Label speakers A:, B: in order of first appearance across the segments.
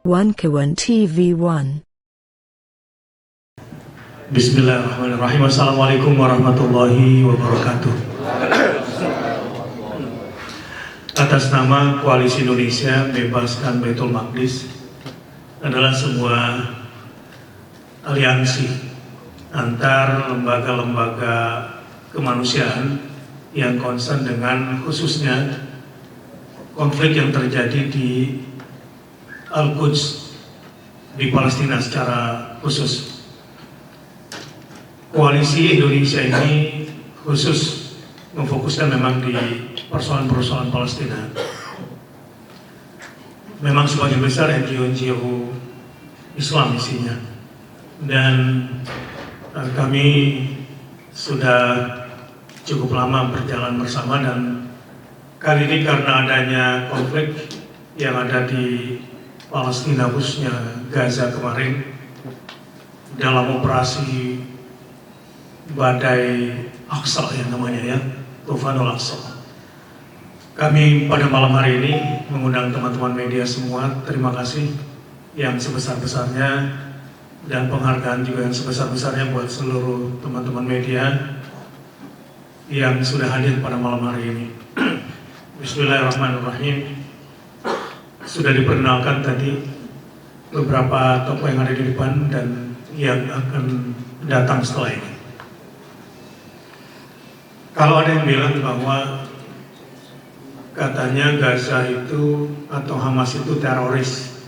A: Wankawan TV1.
B: Bismillahirrahmanirrahim. Assalamualaikum warahmatullahi wabarakatuh. Atas nama Koalisi Indonesia Bebaskan Baitul Maqdis adalah sebuah aliansi antar lembaga-lembaga kemanusiaan yang concern dengan khususnya konflik yang terjadi di Al-Quds di Palestina secara khusus. Koalisi Indonesia ini khusus memfokuskan memang di persoalan-persoalan Palestina. Memang sebagian besar NGO Islam isinya, dan kami sudah cukup lama berjalan bersama, dan kali ini karena adanya konflik yang ada di Palestina khususnya Gaza kemarin dalam operasi Badai Aqsa yang namanya Tufanul Aqsa. Kami pada malam hari ini mengundang teman-teman media semua. Terima kasih yang sebesar-besarnya dan penghargaan juga yang sebesar-besarnya buat seluruh teman-teman media yang sudah hadir pada malam hari ini. Bismillahirrahmanirrahim. Sudah diperkenalkan tadi beberapa tokoh yang ada di depan dan yang akan datang setelah ini. Kalau ada yang bilang bahwa katanya Gaza itu atau Hamas itu teroris,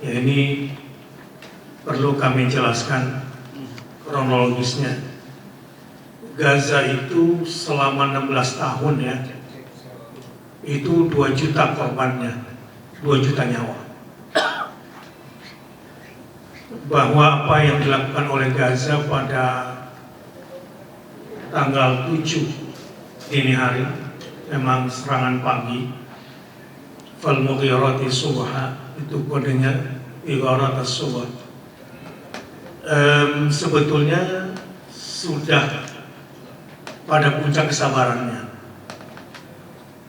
B: ya ini perlu kami jelaskan kronologisnya. Gaza itu selama 16 tahun itu 2 juta korbannya, 2 juta nyawa. Bahwa apa yang dilakukan oleh Gaza pada tanggal 7 dini hari, memang serangan pagi, Fal-Mughirati Subha, itu kodenya Igharat as-Subha. Sebetulnya sudah pada puncak kesabarannya,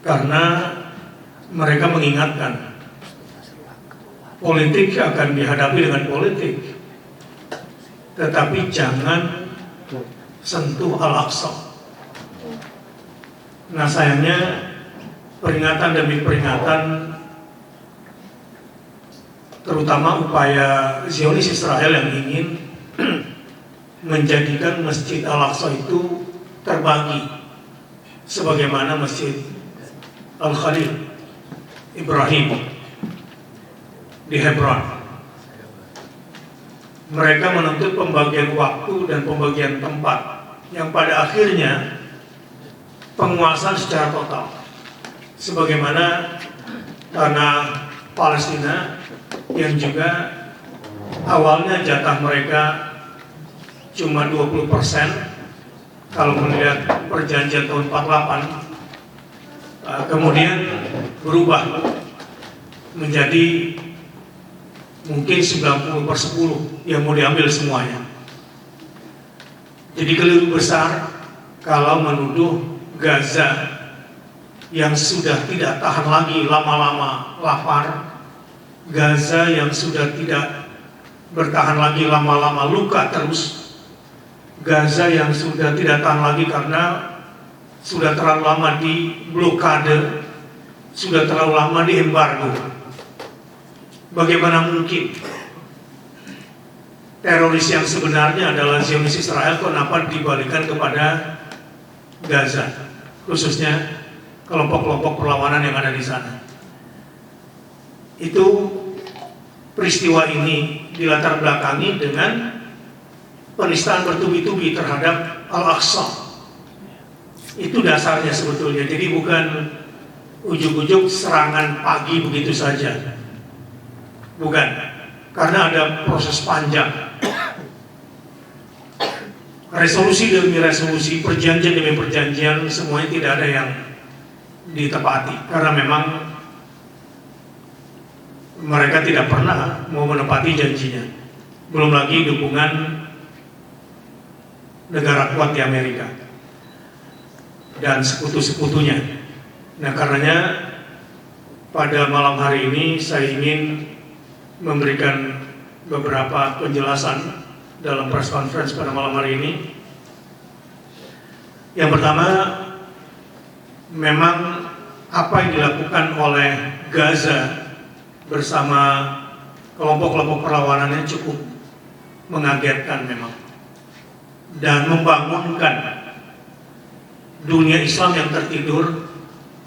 B: karena mereka mengingatkan politik akan dihadapi dengan politik, tetapi jangan sentuh Al-Aqsa. Nah sayangnya peringatan demi peringatan, terutama upaya Zionis Israel yang ingin menjadikan Masjid Al-Aqsa itu terbagi sebagaimana Masjid Al-Khalil Ibrahim di Hebron. Mereka menuntut pembagian waktu dan pembagian tempat yang pada akhirnya penguasaan secara total, sebagaimana tanah Palestina yang juga awalnya jatah mereka cuma 20%. Kalau melihat perjanjian tahun 48, kemudian berubah menjadi mungkin 90/10 yang mau diambil semuanya. Jadi keliru besar kalau menuduh Gaza yang sudah tidak tahan lagi lama-lama lapar, Gaza yang sudah tidak bertahan lagi lama-lama luka terus, Gaza yang sudah tidak tahan lagi karena sudah terlalu lama di blokade, sudah terlalu lama di embargo. Bagaimana mungkin teroris yang sebenarnya adalah Zionis Israel, kenapa dibalikan kepada Gaza, khususnya kelompok-kelompok perlawanan yang ada di sana? Itu peristiwa ini dilatar belakangi dengan penistaan bertubi-tubi terhadap Al-Aqsa. Itu dasarnya sebetulnya. Jadi bukan ujuk-ujuk serangan pagi begitu saja. Bukan, karena ada proses panjang, resolusi demi resolusi, perjanjian demi perjanjian, semuanya tidak ada yang ditepati, karena memang mereka tidak pernah mau menepati janjinya. Belum lagi dukungan negara kuat di Amerika dan sekutu-sekutunya. Nah karenanya pada malam hari ini saya ingin memberikan beberapa penjelasan dalam press conference pada malam hari ini. Yang pertama, memang apa yang dilakukan oleh Gaza bersama kelompok-kelompok perlawanannya cukup mengagetkan memang, dan membangunkan dunia Islam yang tertidur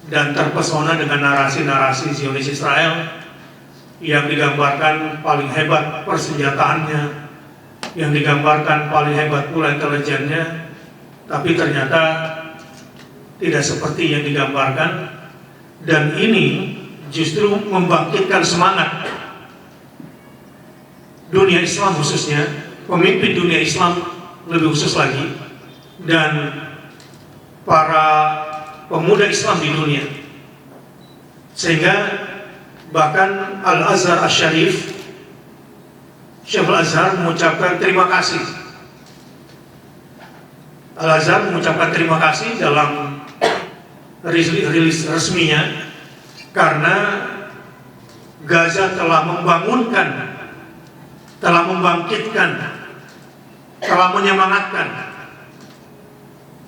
B: dan terpesona dengan narasi-narasi Zionis Israel yang digambarkan paling hebat persenjataannya, yang digambarkan paling hebat pula intelijennya, tapi ternyata tidak seperti yang digambarkan. Dan ini justru membangkitkan semangat dunia Islam, khususnya pemimpin dunia Islam lebih khusus lagi, dan para pemuda Islam di dunia, sehingga bahkan Al-Azhar Asy-Syarif, Syekh Al-Azhar mengucapkan terima kasih. Al-Azhar mengucapkan terima kasih dalam rilis resminya, karena Gaza telah membangunkan, telah membangkitkan, telah menyemangatkan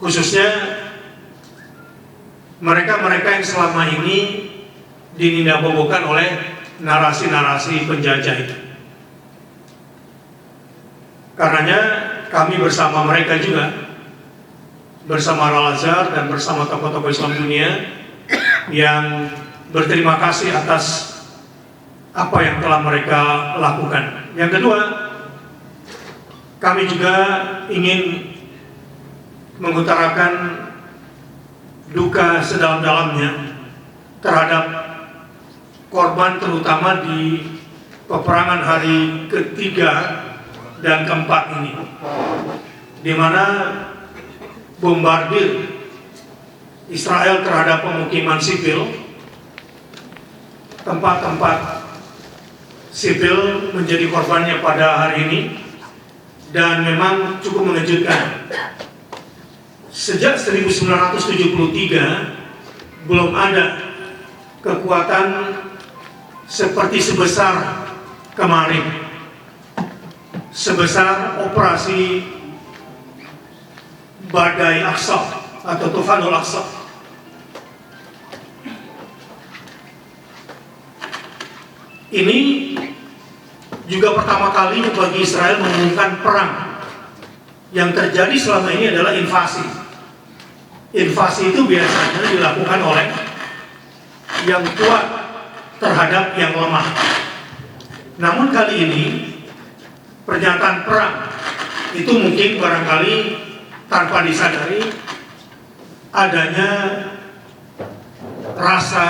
B: khususnya mereka-mereka yang selama ini dinindabobokan oleh narasi-narasi penjajah itu. Karenanya kami bersama mereka juga, bersama Al-Azhar dan bersama tokoh-tokoh Islam dunia, yang berterima kasih atas apa yang telah mereka lakukan. Yang kedua, kami juga ingin mengutarakan duka sedalam-dalamnya terhadap korban, terutama di peperangan hari ketiga dan keempat ini, di mana bombardir Israel terhadap pemukiman sipil, tempat-tempat sipil menjadi korbannya pada hari ini. Dan memang cukup mengejutkan. Sejak 1973 belum ada kekuatan seperti sebesar kemarin, sebesar operasi Badai Aqsa atau Tufanul Aqsa. Ini juga pertama kali bagi Israel mengumumkan perang. Yang terjadi selama ini adalah invasi. Invasi itu biasanya dilakukan oleh yang kuat terhadap yang lemah. Namun kali ini pernyataan perang itu mungkin barangkali tanpa disadari adanya rasa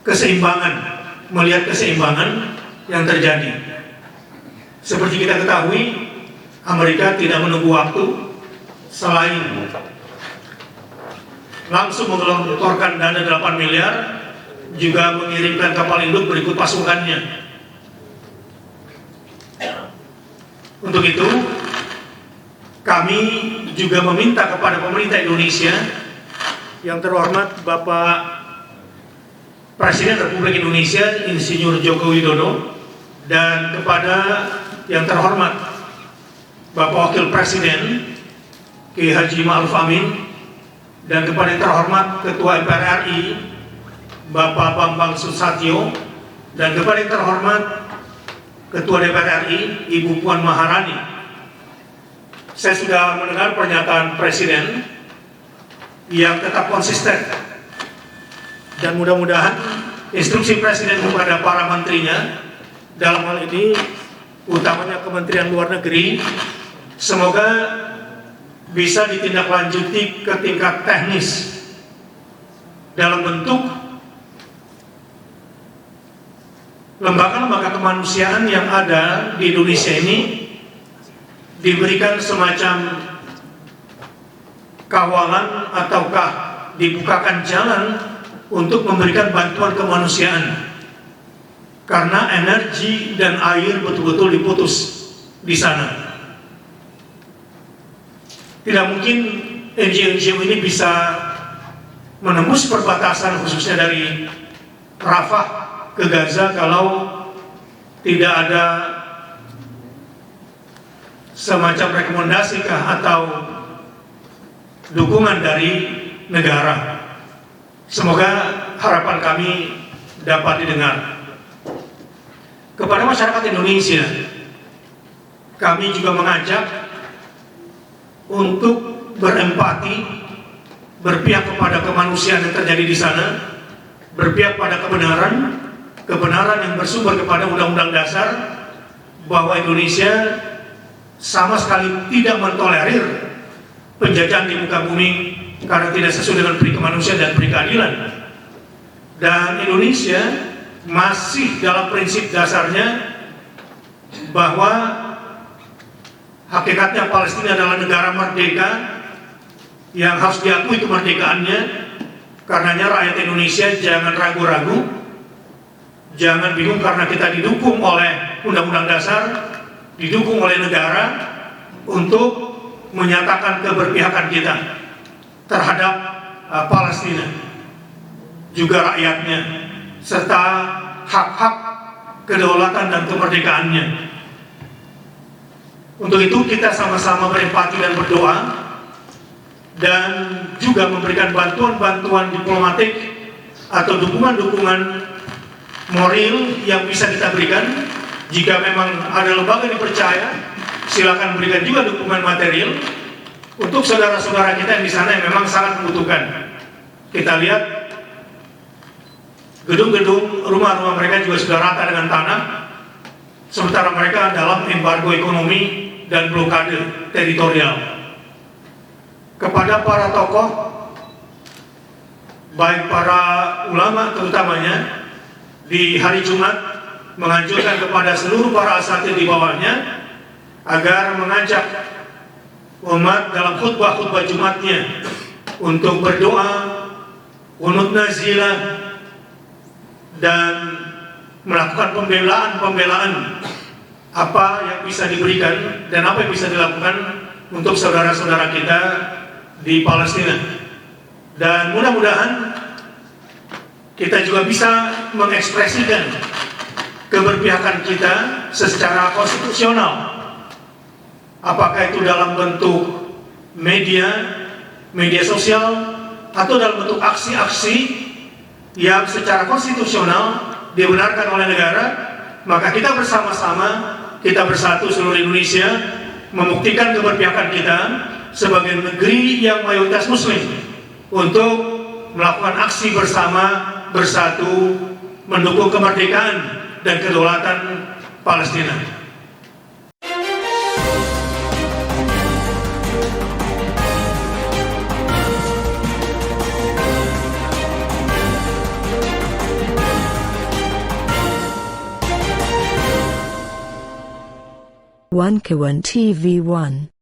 B: keseimbangan, melihat keseimbangan yang terjadi. Seperti kita ketahui, Amerika tidak menunggu waktu selain langsung mengelontorkan dana 8 miliar, juga mengirimkan kapal induk berikut pasukannya. Untuk itu, kami juga meminta kepada pemerintah Indonesia, yang terhormat Bapak Presiden Republik Indonesia Insinyur Joko Widodo, dan kepada yang terhormat Bapak Wakil Presiden Kiai Haji Ma'ruf Amin, dan kepada yang terhormat Ketua MPR RI Bapak Bambang Susatyo, dan kepada yang terhormat Ketua DPR RI Ibu Puan Maharani. Saya sudah mendengar pernyataan Presiden yang tetap konsisten, dan mudah-mudahan instruksi Presiden kepada para menterinya, dalam hal ini utamanya Kementerian Luar Negeri, semoga bisa ditindaklanjuti ke tingkat teknis dalam bentuk lembaga-lembaga kemanusiaan yang ada di Indonesia ini diberikan semacam kawalan ataukah dibukakan jalan untuk memberikan bantuan kemanusiaan, karena energi dan air betul-betul diputus di sana. Tidak mungkin NGO ini bisa menembus perbatasan, khususnya dari Rafah ke Gaza kalau tidak ada semacam rekomendasi atau dukungan dari negara. Semoga harapan kami dapat didengar. Kepada masyarakat Indonesia, kami juga mengajak untuk berempati, berpihak kepada kemanusiaan yang terjadi di sana, berpihak pada kebenaran yang bersumber kepada Undang-Undang Dasar, bahwa Indonesia sama sekali tidak mentolerir penjajahan di muka bumi karena tidak sesuai dengan peri kemanusiaan dan peri keadilan. Dan Indonesia masih dalam prinsip dasarnya bahwa hakikatnya Palestina adalah negara merdeka yang harus diakui kemerdekaannya. Karenanya rakyat Indonesia jangan ragu-ragu, jangan bingung karena kita didukung oleh Undang-Undang Dasar, didukung oleh negara untuk menyatakan keberpihakan kita terhadap Palestina, juga rakyatnya, serta hak-hak kedaulatan dan kemerdekaannya. Untuk itu kita sama-sama berempati dan berdoa, dan juga memberikan bantuan-bantuan diplomatik atau dukungan-dukungan moral yang bisa kita berikan. Jika memang ada lembaga yang dipercaya, silakan berikan juga dukungan material untuk saudara-saudara kita yang di sana yang memang sangat membutuhkan. Kita lihat gedung-gedung, rumah-rumah mereka juga sudah rata dengan tanah, sementara mereka dalam embargo ekonomi dan blokade teritorial. Kepada para tokoh, baik para ulama terutamanya, di hari Jumat menganjurkan kepada seluruh para asatidz di bawahnya agar mengajak umat dalam khutbah-khutbah Jumatnya untuk berdoa, qunut nazilah, dan melakukan pembelaan apa yang bisa diberikan dan apa yang bisa dilakukan untuk saudara-saudara kita di Palestina. Dan mudah-mudahan kita juga bisa mengekspresikan keberpihakan kita secara konstitusional, apakah itu dalam bentuk media sosial, atau dalam bentuk aksi-aksi yang secara konstitusional dibenarkan oleh negara. Maka kita bersama-sama, kita bersatu seluruh Indonesia, membuktikan keberpihakan kita sebagai negeri yang mayoritas muslim untuk melakukan aksi bersatu mendukung kemerdekaan dan kedaulatan Palestina.
A: One K1 TV1